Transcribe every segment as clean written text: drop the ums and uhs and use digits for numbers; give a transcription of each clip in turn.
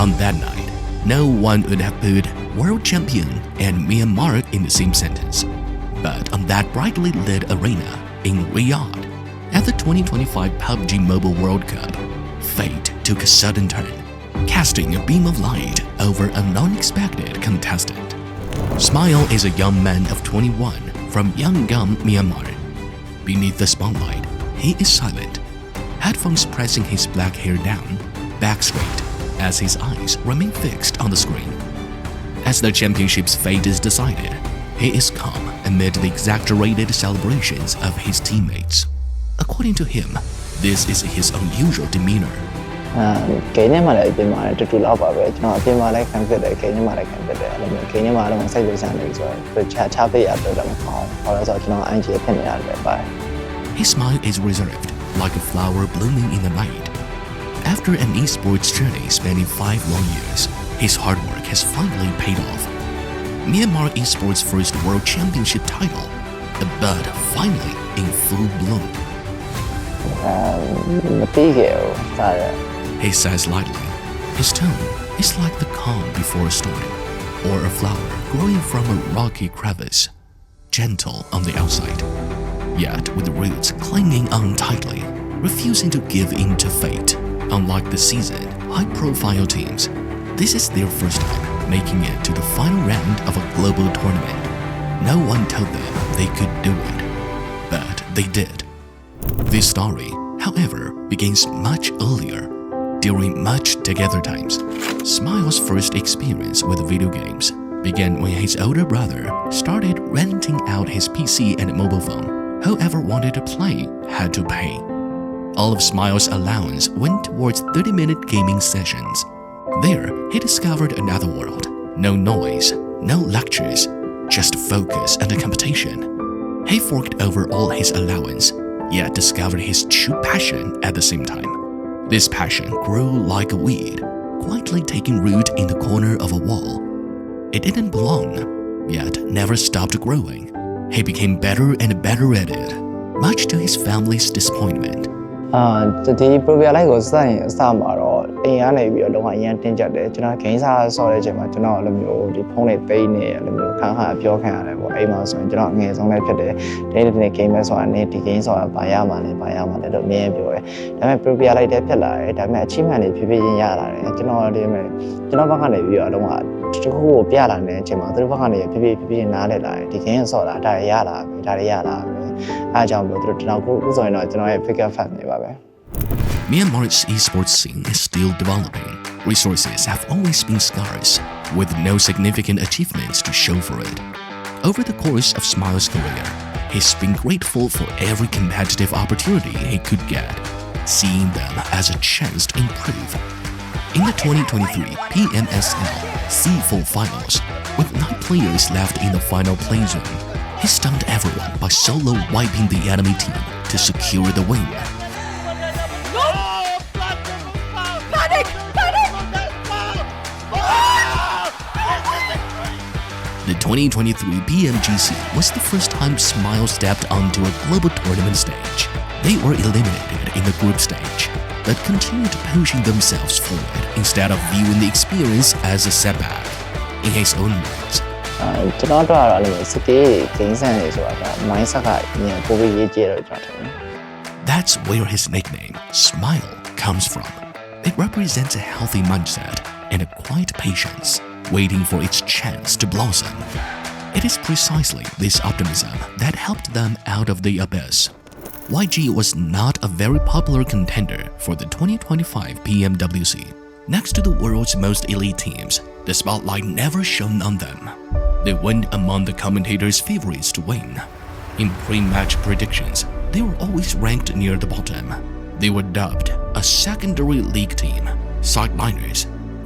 On that night, no one would have put world champion and Myanmar in the same sentence. But on that brightly lit arena in Riyadh, at the 2025 PUBG Mobile World Cup, fate took a sudden turn, casting a beam of light over an unexpected contestant. Smile is a young man of 21 from Yangona, Myanmar. Beneath the spotlight, he is silent, headphones pressing his black hair down, back straight, as his eyes remain fixed on the screen. As the championship's fate is decided, he is calm amid the exaggerated celebrations of his teammates. According to him, this is his unusual demeanor. ဂိမ်းထဲမှာလည်းပြင်ပါတယ်တူတူလောက်ပါပဲကျွန်တော်အပြင်မှာလည်းခံဖြစ်တယ်ဂိမ်းထဲမှာလည်းခံဖြစ်တယ်အဲ့လိုမျိုးဂိမ်းထဲမှာလည်းစိတ်လို့ဆန်နေဆိုတော့ချားပေးရတော့တော့မကောင်းဘာလို့ဆိုတော့ကျွန်တော်အန်ဂျီဖြစ်နေရတယ်ပဲ His smile is reserved, like a flower blooming in the night. After an esports journey spanning 5 long years, his hard work has finally paid off. Myanmar esports' first world championship title, a bud finally in full bloom. မပြီးခဲ့ဘူးဒါရ He says lightly. His tone is like the calm before a storm, or a flower growing from a rocky crevice, gentle on the outside, yet with roots clinging on tightly, refusing to give in to fate. Unlike the seasoned, high-profile teams, this is their first time making it to the final round of a global tournament. No one told them they could do it, but they did. This story, however, begins much earlier, during much together times. Smile's first experience with video games began when his older brother started renting out his PC and mobile phone. Whoever wanted to play had to pay. All of Smile's allowance went towards 30-minute gaming sessions. There, he discovered another world. No noise, no lectures, just focus and competition. He forked over all his allowance, yet discovered his true passion at the same time. This passion grew like a weed, quietly taking root in the corner of a wall. It didn't belong, yet never stopped growing. He became better and better at it, much to his family's disappointment. ဒီ program လိုက်ကိုစမှာတော့အိမ်ကနေပြီးတော့လုံးဝအရင်တင်းကျပ်တယ်ကျွန်တော်ဂိမ်းစားဆော့တဲ့အချိန်မှာကျွန်တော်အဲ့လိုမျိုးဒီဖုန်းလေးသိနေအဲ့လိုမျိုးခါပြောခံရတယ်ပေါ့အိမ်မှာဆိုရင်ကျွန်တော်အငယ်ဆုံးလည်းဖြစ်တယ်ဒိတ်တဲ့ဂိမ်းပဲဆိုတာနဲ့ဒီဂိမ်းဆိုတာဘာရမှာလဲတော့အမြဲပြောတယ်ဒါပေမဲ့ program လိုက်တဲ့ဖြစ်လာတယ်ဒါပေမဲ့ achievement တွေဖြည်းဖြည်းချင်းရလာတယ်ကျွန်တော်ဒီမဲ့ကျွန်တော်ဘက်ကနေပြီးတော့လုံးဝတခုကိုပြလာတဲ့အချိန်မှာသူတို့ဘက်ကနေဖြည်းဖြည်းနားလည်လာတယ်ဒီဂိမ်းဆော့တာဒါရလာပြီအားကြောင့်မို့သူတို့ကျွန်တော်ခုဆိုရင်တော့ကျွန်တော်ရဲ့ figure fan တွေပါပဲ Myanmar's esports scene is still developing. Resources have always been scarce, with no significant achievements to show for it. Over the course of Smile's career, he's been grateful for every competitive opportunity he could get, seeing them as a chance to improve. In the 2023 PMWC C4 finals, with 9 players left in the final play zone, he stunned everyone by solo wiping the enemy team to secure the win. The 2023 PMWC was the first time Smile stepped onto a global tournament stage. They were eliminated in the group stage, but continued pushing themselves forward instead of viewing the experience as a setback. In his own words, ကျွန်တော်တို့ကတော့အဲ့လိုစကေးဂိမ်းဆန်နေဆိုတာက mindset ကပိုပြီးရေးကြည့်တော့ကျွန်တော်ထင်တယ် That's where his nickname, Smile, comes from. It represents a healthy mindset and a quiet patience, waiting for its chance to blossom. It is precisely this optimism that helped them out of the abyss. YG was not a very popular contender for the 2025 PMWC. Next to the world's most elite teams, the spotlight never shone on them. They went among the commentators' favorites to win. In pre-match predictions, they were always ranked near the bottom. They were dubbed a secondary league team, sideliners,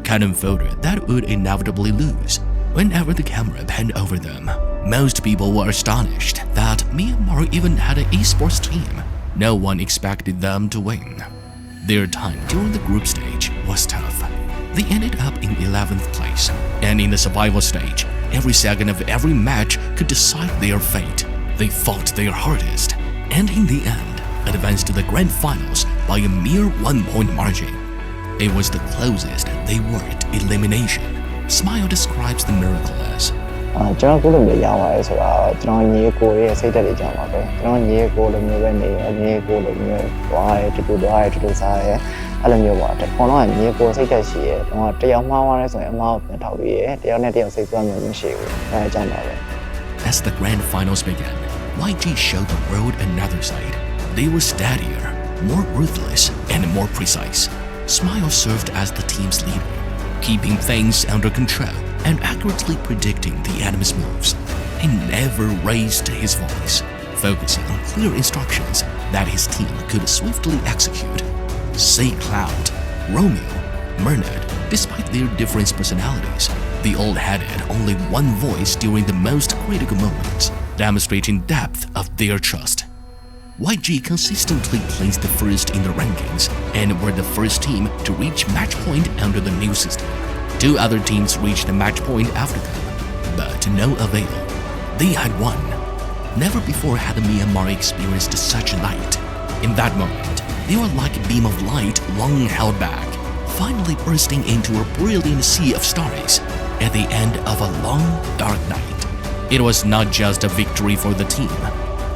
cannon fodder that would inevitably lose whenever the camera panned over them. Most people were astonished that Myanmar even had an esports team. No one expected them to win. Their time during the group stage was tough. They ended up in 11th place, and in the survival stage, every second of every match could decide their fate. They fought their hardest, and in the end, advanced to the grand finals by a mere 1-point margin. It was the closest they were to elimination. Smile describes the miracle as ကျွန်တော်ခုလိုမျိုးရောက်လာရဲဆိုတာကျွန်တော်ညီကိုရဲ့စိတ်ဓာတ်တွေကြောင့်ပါပဲကျွန်တော်ညီကိုလိုမျိုးပဲနေရညီကိုလိုမျိုးသွားရဲတူတူသွားရဲတူတူစားရဲအဲ့လိုမျိုးပါတဲ့ခေါင်းတော့ညီကိုစိတ်ဓာတ်ရှိရဲတော့တယောက်မှားသွားလဲဆိုရင်အမှားကိုပြန်ထောက်ပြီးရဲတယောက်နဲ့တယောက်စိတ်ဆွမ်းမျိုးမရှိဘူးအဲ့အကြောင်းပါပဲ As the grand finals began, YG showed the world another side. They were steadier, more ruthless, and more precise. Smile served as the team's leader, keeping things under control and accurately predicting the enemy's moves. He never raised his voice, focusing on clear instructions that his team could swiftly execute. Say Cloud, Romeo, Mernod, despite their different personalities, they all had only one voice during the most critical moments, demonstrating depth of their trust. YG consistently placed the first in the rankings and were the first team to reach match point under the new system. Two other teams reached the match point after them, but to no avail. They had won. Never before had the Myanmar experienced such light. In that moment, they were like a beam of light long held back, finally bursting into a brilliant sea of stars at the end of a long, dark night. It was not just a victory for the team.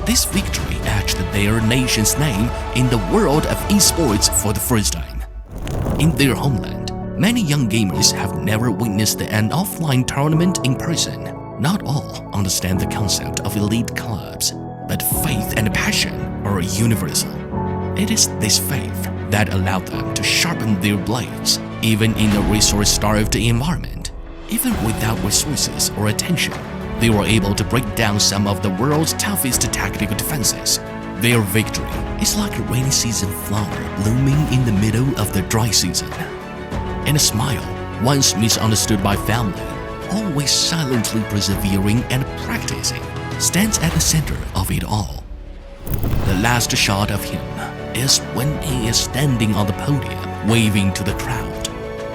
This victory etched their nation's name in the world of esports for the first time. In their homeland, many young gamers have never witnessed an offline tournament in person. Not all understand the concept of elite clubs, but faith and passion are universal. It is this faith that allowed them to sharpen their blades, even in a resource-starved environment. Even without resources or attention, they were able to break down some of the world's toughest tactical defenses. Their victory is like a rainy season flower blooming in the middle of the dry season. And a Smile, once misunderstood by family, always silently persevering and practicing, stands at the center of it all. The last shot of him is when he is standing on the podium, waving to the crowd.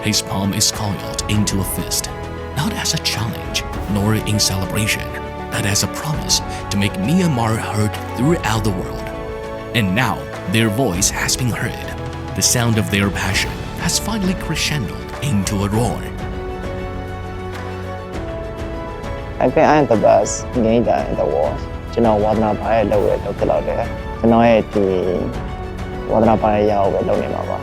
His palm is coiled into a fist, not as a challenge nor in celebration, but as a promise to make Myanmar heard throughout the world. And now their voice has been heard. The sound of their passion has finally crescendoed into a roar. I think I am the best leader in the world. ကျွန်တော်ဝါသနာပါရဲ့လုပ်ရတော့ဖြစ်တော့တယ်ကျွန်တော်ရဲ့ဒီဝါသနာပါရဲ့ရအောင်ပဲလုပ်နေမှာပါ